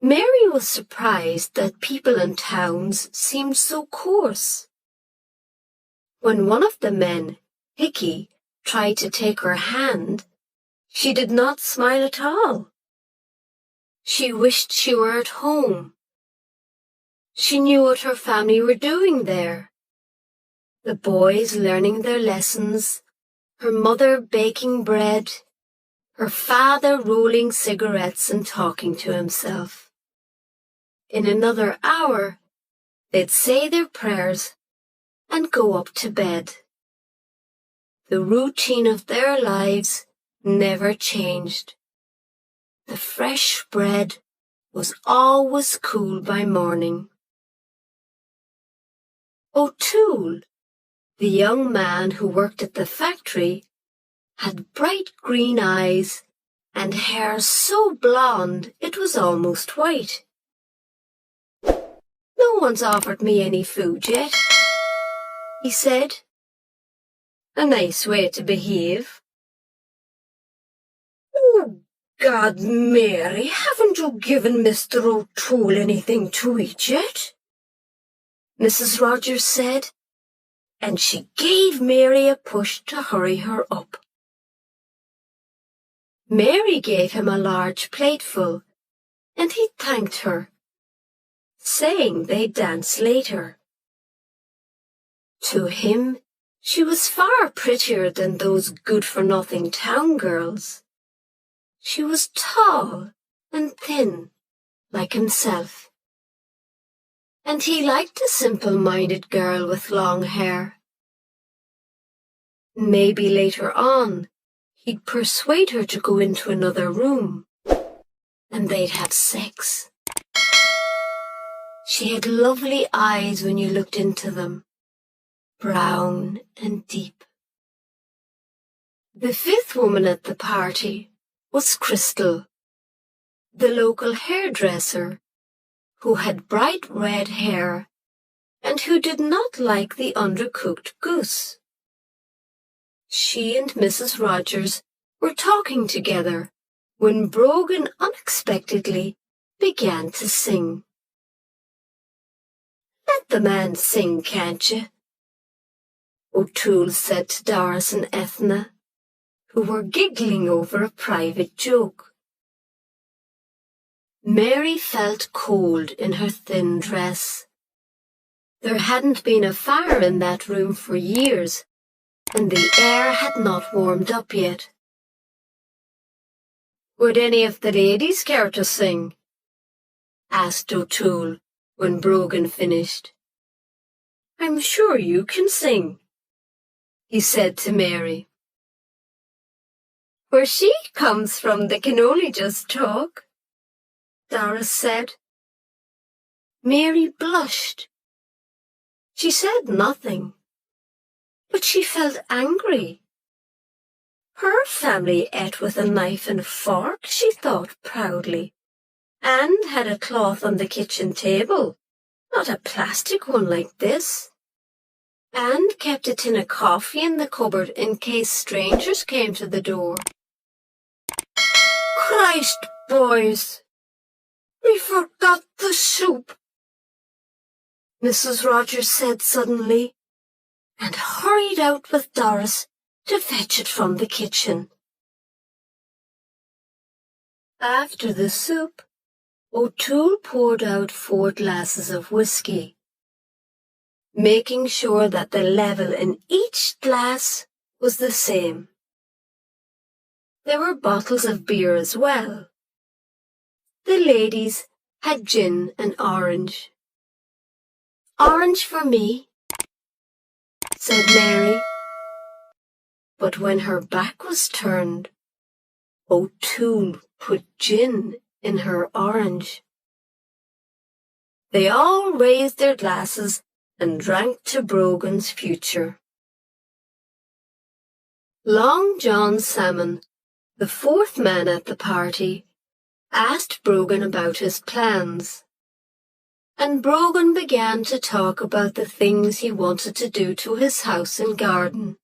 Mary was surprised that people in towns seemed so coarse. When one of the men, Hickey, tried to take her hand, she did not smile at all. She wished she were at home. She knew what her family were doing there. The boys learning their lessons, her mother baking bread, her father rolling cigarettes and talking to himself. In another hour, they'd say their prayers and go up to bed. The routine of their lives never changed. The fresh bread was always cool by morning. O'Toole, the young man who worked at the factory, had bright green eyes and hair so blonde it was almost white. "No one's offered me any food yet," he said. "A nice way to behave." "Oh, God, Mary, haven't you given Mr. O'Toole anything to eat yet?" Mrs. Rogers said, and she gave Mary a push to hurry her up. Mary gave him a large plateful, and he thanked her, saying they'd dance later. To him, she was far prettier than those good-for-nothing town girls. She was tall and thin, like himself. And he liked a simple-minded girl with long hair. Maybe later on, he'd persuade her to go into another room, and they'd have sex. She had lovely eyes when you looked into them, brown and deep. The fifth woman at the party was Crystal, the local hairdresser, who had bright red hair and who did not like the undercooked goose. She and Mrs. Rogers were talking together when Brogan unexpectedly began to sing. "Let the man sing, can't you?" O'Toole said to Doris and Ethna, who were giggling over a private joke. Mary felt cold in her thin dress. There hadn't been a fire in that room for years, and the air had not warmed up yet. "Would any of the ladies care to sing?" asked O'Toole when Brogan finished. "I'm sure you can sing," he said to Mary. "Where she comes from, they can only just talk," Doris said. Mary blushed. She said nothing, but she felt angry. Her family ate with a knife and fork, she thought proudly, and had a cloth on the kitchen table, not a plastic one like this, and kept a tin of coffee in the cupboard in case strangers came to the door. "Christ, boys, we forgot the soup," Mrs. Rogers said suddenly, and hurried out with Doris to fetch it from the kitchen. After the soup, O'Toole poured out 4 glasses of whiskey, making sure that the level in each glass was the same. There were bottles of beer as well. The ladies had gin and orange. "Orange for me," said Mary. But when her back was turned, O'Toole put gin in her orange. They all raised their glasses and drank to Brogan's future. Long John Salmon, the 4th man at the party, asked Brogan about his plans, and Brogan began to talk about the things he wanted to do to his house and garden.